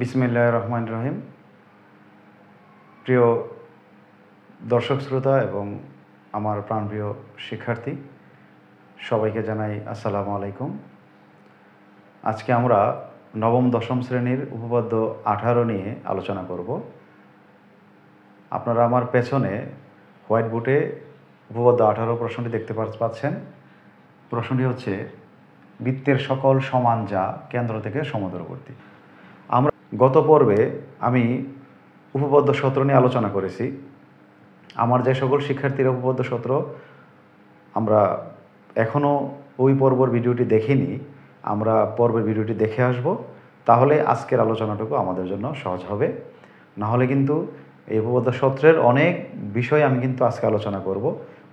বিসমিল্লাহির রহমানির রহিম। প্রিয় দর্শক শ্রোতা এবং আমার প্রাণপ্রিয় শিক্ষার্থী, সবাইকে জানাই আসসালামু আলাইকুম। আজকে আমরা নবম দশম শ্রেণীর উপপাদ্য 18 নিয়ে আলোচনা করব। আপনারা আমার পেছনে হোয়াইট বোর্ডে উপপাদ্য 18 প্রশ্নটি দেখতে পাচ্ছেন। প্রশ্নটি হচ্ছে, বৃত্তের সকল সমান যা কেন্দ্র থেকে সমদূরবর্তী। আমরা গত পর্বে আমি উপপাদ্য 17 নিয়ে আলোচনা করেছি। আমার যে সকল শিক্ষার্থীরা উপপাদ্য 17 আমরা এখনও ওই পর্বের ভিডিওটি দেখিনি, আমরা পর্বের ভিডিওটি দেখে আসব, তাহলে আজকের আলোচনাটুকু আমাদের জন্য সহজ হবে। নাহলে কিন্তু এই উপপাদ্য 17 অনেক বিষয় আমি কিন্তু আজকে আলোচনা করব,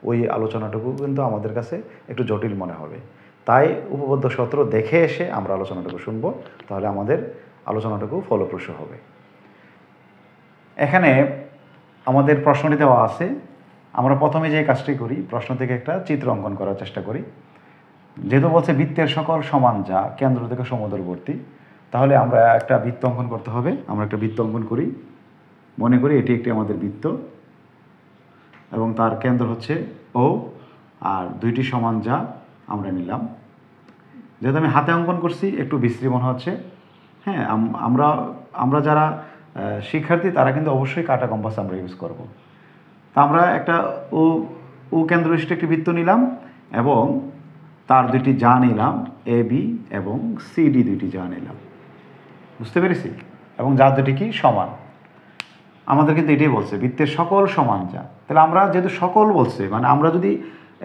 ওই আলোচনাটুকু কিন্তু আমাদের কাছে একটু জটিল মনে হবে। তাই উপপাদ্য 17 দেখে এসে আমরা আলোচনাটুকু শুনব, তাহলে আমাদের আলোচনাটুকু ফলপ্রসূ হবে। এখানে আমাদের প্রশ্নটি দেওয়া আছে। আমরা প্রথমে যে কাজটি করি, প্রশ্ন থেকে একটা চিত্র অঙ্কন করার চেষ্টা করি। যেহেতু বলছে বৃত্তের সকল সমান যা কেন্দ্র থেকে সমদূরবর্তী, তাহলে আমরা একটা বৃত্ত অঙ্কন করতে হবে। আমরা একটা বৃত্ত অঙ্কন করি। মনে করি এটি একটি আমাদের বৃত্ত এবং তার কেন্দ্র হচ্ছে ও, আর দুইটি সমান যা আমরা নিলাম। যেহেতু আমি হাতে অঙ্কন করছি, একটু বিশ্রী মনে হচ্ছে। হ্যাঁ, আমরা যারা শিক্ষার্থী তারা কিন্তু অবশ্যই কাটা কম্পাস আমরা ইউজ করব। তা আমরা একটা ও কেন্দ্র বিশিষ্ট একটি বৃত্ত নিলাম এবং তার দুইটি যা নিলাম, এ বি এবং সিডি দুইটি যা নিলাম। বুঝতে পেরেছি? এবং যা দুটি কি সমান। আমাদের কিন্তু এটাই বলছে বৃত্তের সকল সমান যা। তাহলে আমরা যেহেতু সকল বলছে, মানে আমরা যদি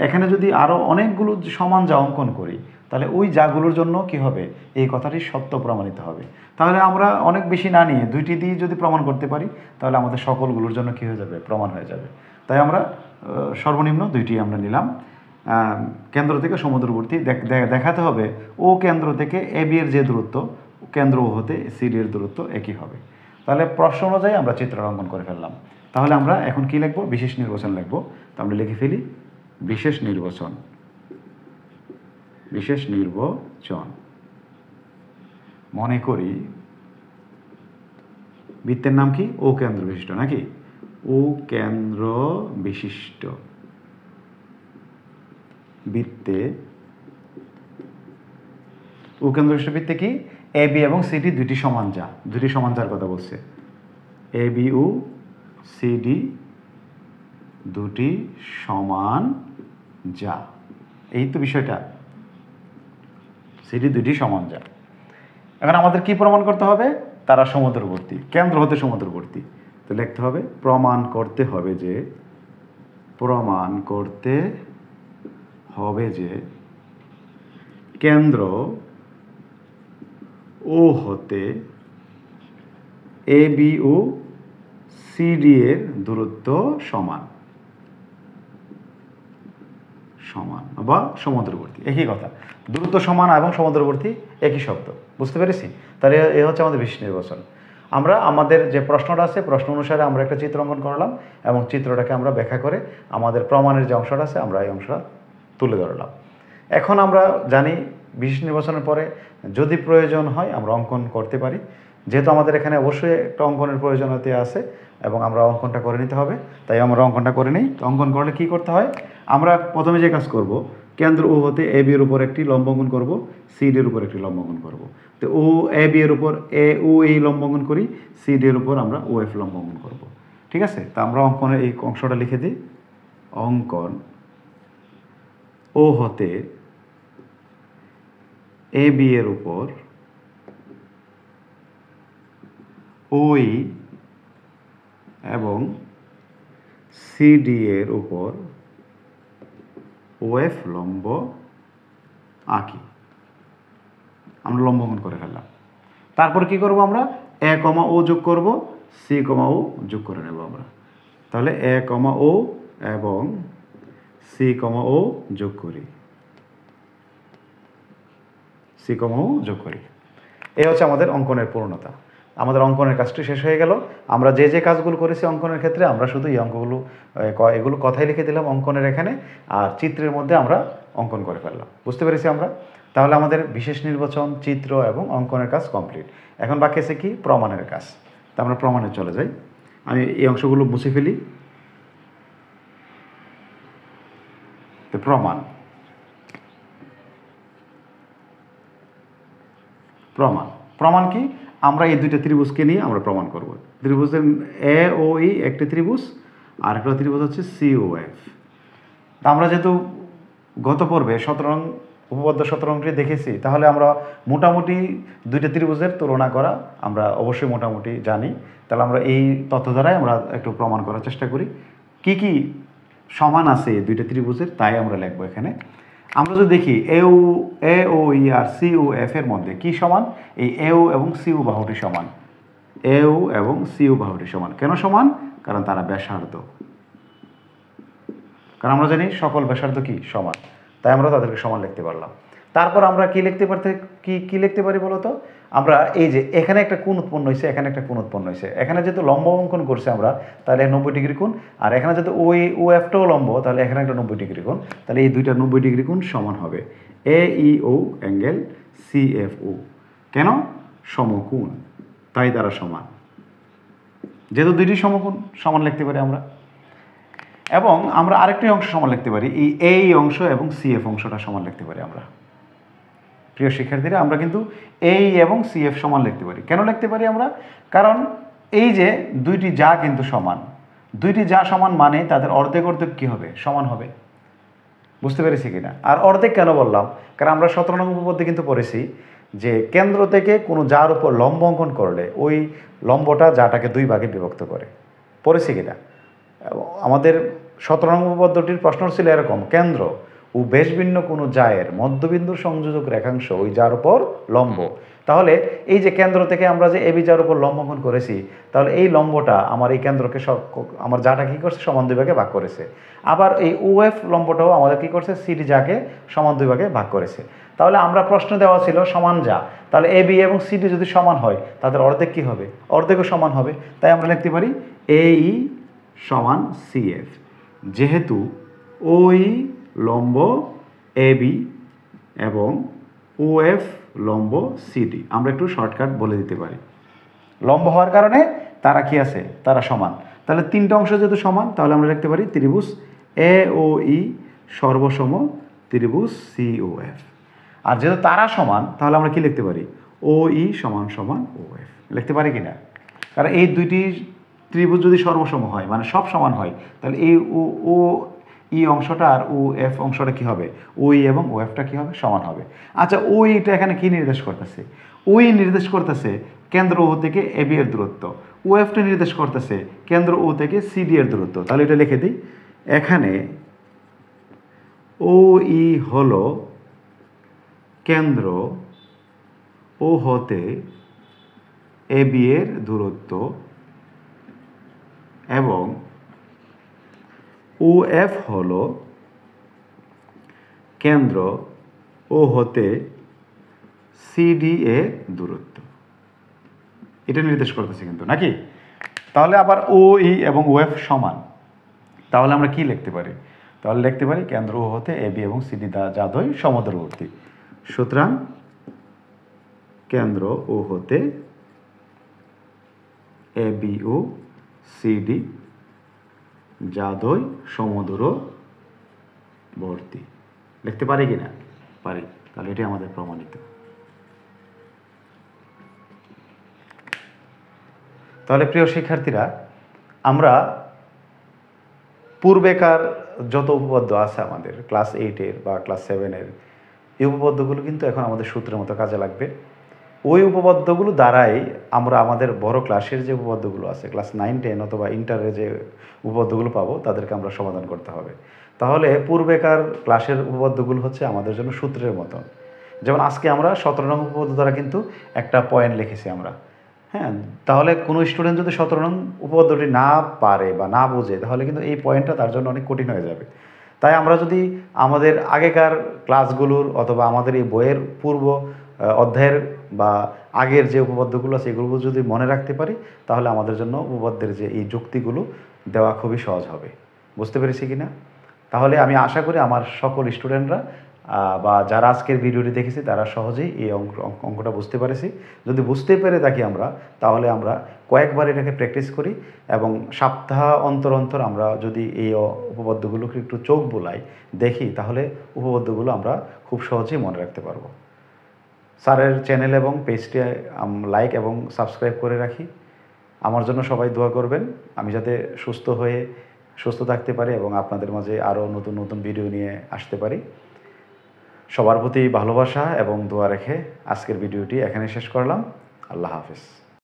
এখানে যদি আরও অনেকগুলো সমান যা অঙ্কন করি, তাহলে ওই যাগুলোর জন্য কি হবে, এই কথাটি সত্য প্রমাণিত হবে। তাহলে আমরা অনেক বেশি না নিয়ে দুইটি দিয়ে যদি প্রমাণ করতে পারি, তাহলে আমাদের সকলগুলোর জন্য কী হয়ে যাবে, প্রমাণ হয়ে যাবে। তাই আমরা সর্বনিম্ন দুইটি আমরা নিলাম। কেন্দ্র থেকে সমদূরবর্তী দেখাতে হবে ও কেন্দ্র থেকে এ বি এর যে দূরত্ব, কেন্দ্র ও হতে সিডি এর দূরত্ব একই হবে। তাহলে প্রশ্ন অনুযায়ী আমরা চিত্র অঙ্কন করে ফেললাম। তাহলে আমরা এখন কি লিখব, বিশেষ নির্বাচন লিখব। তো আমরা লিখে ফেলি বিশেষ নির্বাচন। বিশেষ নির্বাচন। মনে করি বৃত্তের নাম কি, ও কেন্দ্র বিশিষ্ট, নাকি ও কেন্দ্র বিশিষ্ট বৃত্তে, ও কেন্দ্র বিশিষ্ট বৃত্তে কি, এ বি এবং সিডি দুইটি সমান যা, দুইটি সমান যার কথা বলছে। এ বি ও সিডি দুটি সমান যা, এই তো বিষয়টা। সিডি দুটি সমান যা। এখন আমাদের কি প্রমাণ করতে হবে, তারা সমদূরবর্তী, কেন্দ্র হতে সমদূরবর্তী। তো লিখতে হবে প্রমাণ করতে হবে যে কেন্দ্র ও হতে এ বি ও সিডি এর দূরত্ব সমান বা সমদূরবর্তী, একই কথা। দূরত্ব সমান এবং সমদূরবর্তী একই শব্দ। বুঝতে পেরেছি? তাহলে এ হচ্ছে আমাদের বিশেষ নির্বাচন। আমরা আমাদের যে প্রশ্নটা আছে, প্রশ্ন অনুসারে আমরা একটা চিত্র অঙ্কন করলাম এবং চিত্রটাকে আমরা ব্যাখ্যা করে আমাদের প্রমাণের যে অংশটা আছে আমরা এই অংশটা তুলে ধরলাম। এখন আমরা জানি বিশেষ নির্বাচনের পরে যদি প্রয়োজন হয় আমরা অঙ্কন করতে পারি। যেহেতু আমাদের এখানে অবশ্যই একটা অঙ্কনের প্রয়োজনীয়তা আছে এবং আমরা অঙ্কনটা করে নিতে হবে, তাই আমরা অঙ্কনটা করে নিই। তো অঙ্কন করলে কী করতে হয়, আমরা প্রথমে যে কাজ করব, কেন্দ্র ও হতে এ বি এর উপর একটি লম্ব অঙ্কন করব, সিডি এর উপর একটি লম্ব অঙ্কন করব। তো ও এ বি এর উপর ও এই লম্ব অঙ্কন করি, সিডি এর উপর আমরা ও এফ লম্ব অঙ্কন করব। ঠিক আছে? তা আমরা অঙ্কনের এই অংশটা লিখে দিই। অঙ্কন ও হতে এ বি এর উপর ওই এবং সিডি এর উপর ওএফ লম্ব আঁকি। আমরা লম্ব অঙ্কন করে ফেললাম। তারপর কি করব, আমরা এ কমা ও যোগ করব, সি কমা ও যোগ করে নেব আমরা। তাহলে এ কমা ও এবং সি কমা ও যোগ করি, সি কমা ও যোগ করি। এই হচ্ছে আমাদের অঙ্কনের পূর্ণতা। আমাদের অঙ্কনের কাজটি শেষ হয়ে গেল। আমরা যে যে কাজগুলো করেছি অঙ্কনের ক্ষেত্রে, আমরা শুধু এই অঙ্কগুলো এগুলো কথাই লিখে দিলাম অঙ্কনের এখানে, আর চিত্রের মধ্যে আমরা অঙ্কন করে ফেললাম। বুঝতে পেরেছি আমরা? তাহলে আমাদের বিশেষ নির্বাচন, চিত্র এবং অঙ্কনের কাজ কমপ্লিট। এখন বাকি আছে কি প্রমাণের কাজ। তা আমরা প্রমাণে চলে যাই। আমি এই অংশগুলো মুছে ফেলি। তো প্রমাণ প্রমাণ প্রমাণ কি, আমরা এই দুইটা ত্রিভুজকে নিয়ে আমরা প্রমাণ করব। ত্রিভুজের এ ও ই একটি ত্রিভুজ, আর একটা ত্রিভুজ হচ্ছে সি ও এফ। তা আমরা যেহেতু গত পর্বে 17 নং উপপাদ্য 17 নংটি দেখেছি, তাহলে আমরা মোটামুটি দুইটা ত্রিভুজের তুলনা করা আমরা অবশ্যই মোটামুটি জানি। তাহলে আমরা এই তথ্য দ্বারাই আমরা একটু প্রমাণ করার চেষ্টা করি কি কি সমান আছে দুইটা ত্রিভুজের, তাই আমরা লিখবো এখানে। আমরা যদি দেখি এ ও ই আর সি ও এফ এর মধ্যে কি সমান, এই এ ও এবং সি ও বাহুটি সমান। এ ও এবং সি ও বাহুটি সমান। কেন সমান? কারণ তারা ব্যাসার্ধ। কারণ আমরা জানি সকল ব্যাসার্ধ কি সমান, তাই আমরা তাদেরকে সমান লিখতে পারলাম। তারপর আমরা কি লিখতে পারি বলতো? আমরা এই যে এখানে একটা কোণ উৎপন্ন হয়েছে, এখানে একটা কোণ উৎপন্ন হয়েছে। এখানে যেহেতু লম্ব অঙ্কন করছে আমরা, তাহলে 90 ডিগ্রি কোণ, আর এখানে যেহেতু ও এফটাও লম্ব, তাহলে এখানে একটা 90 ডিগ্রি কোণ। তাহলে এই দুইটা 90 ডিগ্রি কোণ সমান হবে এ ই ও অ্যাঙ্গেল সি এফ ও। কেন? সমকোণ, তাই তারা সমান। যেহেতু দুইটি সমকোণ, সমান লিখতে পারি আমরা। এবং আমরা আরেকটি অংশ সমান লিখতে পারি, এই অংশ এবং সিএফ অংশটা সমান লিখতে পারি আমরা। প্রিয় শিক্ষার্থীরা, আমরা কিন্তু এই এবং সিএফ সমান লিখতে পারি। কেন লিখতে পারি আমরা? কারণ এই যে দুইটি যা কিন্তু সমান, দুইটি যা সমান মানে তাদের অর্ধেক অর্ধেক কী হবে? সমান হবে। বুঝতে পেরেছি কিনা? আর অর্ধেক কেন বললাম? কারণ আমরা 17 নং উপপাদ্যে কিন্তু পড়েছি যে কেন্দ্র থেকে কোনো যার উপর লম্ব অঙ্কন করলে ওই লম্বটা যাটাকে দুই ভাগে বিভক্ত করে। পড়েছি কিনা? আমাদের 17 নং উপপাদ্যটির প্রশ্ন ছিল এরকম: কেন্দ্র ও বেশভিন্ন কোনো জায়ের মধ্যবিন্দুর সংযোজক রেখাংশ ওই যার উপর লম্ব। তাহলে এই যে কেন্দ্র থেকে আমরা যে এবি যার উপর লম্ব অঙ্কন করেছি, তাহলে এই লম্বটা আমার এই কেন্দ্রকে আমার যাটা কী করছে? সমান দুই ভাগে ভাগ করেছে। আবার এই ওএফ লম্বটাও আমাদের কী করছে? সিডি যাকে সমান দুই ভাগে ভাগ করেছে। তাহলে আমরা প্রশ্ন দেওয়া ছিল সমান যা, তাহলে এ বি এবং সিডি যদি সমান হয় তাদের অর্ধেক কী হবে? অর্ধেকও সমান হবে। তাই আমরা লিখতে পারি এ ই সমান সিএফ। যেহেতু ওই লম্ব এ বি এবং ওএফ লম্ব সিডি, আমরা একটু শর্টকাট বলে দিতে পারি। লম্ব হওয়ার কারণে তারা কি আছে? তারা সমান। তাহলে তিনটা অংশ যেহেতু সমান, তাহলে আমরা লিখতে পারি ত্রিভুজ এ ও ই সর্বসম ত্রিভুজ সি ও এফ। আর যেহেতু তারা সমান, তাহলে আমরা কি লিখতে পারি? ও ই সমান সমান ও এফ লিখতে পারি কিনা? কারণ এই দুইটি ত্রিভুজ যদি সর্বসম হয়, মানে সব সমান হয়, তাহলে এই ও ই অংশটা আর ও এফ অংশটা কী হবে? ওই এবং ও এফটা কী হবে? সমান হবে। আচ্ছা, ওইটা এখানে কি নির্দেশ করতেছে? ওই নির্দেশ করতেছে কেন্দ্র ও থেকে এ বি এর দূরত্ব। ও এফটা নির্দেশ করতেছে কেন্দ্র ও থেকে সিডি এর দূরত্ব। তাহলে এটা লিখে দিই, এখানে ও ই হলো কেন্দ্র ও হতে এ বি এর দূরত্ব এবং ও এফ হলো কেন্দ্র ও হতে সিডি এর দূরত্ব। এটা নির্দেশ করতেছে কিন্তু, নাকি? তাহলে আবার ও ই এবং ও এফ সমান, তাহলে আমরা কি লিখতে পারি? তাহলে লিখতে পারি কেন্দ্র ও হতে এ বি এবং সিডি যাদয় সমদূরবর্তী। সুতরাং কেন্দ্র ও হতে এ বি ও সিডি যাদয় সমদূরবর্তী। লিখতে পারি কিনা? পারি। তাহলে এটি আমাদের প্রমাণিত। তাহলে প্রিয় শিক্ষার্থীরা, আমরা পূর্বেকার যত উপপাদ্য আছে আমাদের ক্লাস 8-এর বা ক্লাস 7-এর, এই উপপাদ্যগুলো কিন্তু এখন আমাদের সূত্রের মতো কাজে লাগবে। ওই উপপাদ্যগুলো দ্বারাই আমরা আমাদের বড় ক্লাসের যে উপপাদ্যগুলো আছে, ক্লাস 9-10 অথবা ইন্টারে যে উপপাদ্যগুলো পাবো, তাদেরকে আমরা সমাধান করতে হবে। তাহলে পূর্বেকার ক্লাসের উপপাদ্যগুলো হচ্ছে আমাদের জন্য সূত্রের মতন। যেমন আজকে আমরা 17 নং উপপাদ্য দ্বারা কিন্তু একটা পয়েন্ট লিখেছি আমরা। হ্যাঁ, তাহলে কোনো স্টুডেন্ট যদি 17 নং উপপাদ্যটি না পারে বা না বোঝে, তাহলে কিন্তু এই পয়েন্টটা তার জন্য অনেক কঠিন হয়ে যাবে। তাই আমরা যদি আমাদের আগেকার ক্লাসগুলোর অথবা আমাদের এই বইয়ের পূর্ব অধ্যায়ের বা আগের যে উপপাদ্যগুলো আছে, এগুলো যদি মনে রাখতে পারি, তাহলে আমাদের জন্য উপপাদ্যের যে এই যুক্তিগুলো দেওয়া খুবই সহজ হবে। বুঝতে পেরেছি কি না? তাহলে আমি আশা করি আমার সকল স্টুডেন্টরা বা যারা আজকের ভিডিওটি দেখেছি তারা সহজেই এই অঙ্কটা বুঝতে পেরেছি। যদি বুঝতে পেরে থাকি আমরা, তাহলে আমরা কয়েকবার এটাকে প্র্যাকটিস করি এবং সপ্তাহ অন্তর অন্তর আমরা যদি এই উপপাদ্যগুলোকে একটু চোখ বুলাই দেখি, তাহলে উপপাদ্যগুলো আমরা খুব সহজেই মনে রাখতে পারবো। স্যারের চ্যানেল এবং পেজটি লাইক এবং সাবস্ক্রাইব করে রাখি। আমার জন্য সবাই দোয়া করবেন, আমি যাতে সুস্থ থাকতে পারি এবং আপনাদের মাঝে আরও নতুন নতুন ভিডিও নিয়ে আসতে পারি। সবার প্রতি ভালোবাসা এবং দোয়া রেখে আজকের ভিডিওটি এখানে শেষ করলাম। আল্লাহ হাফেজ।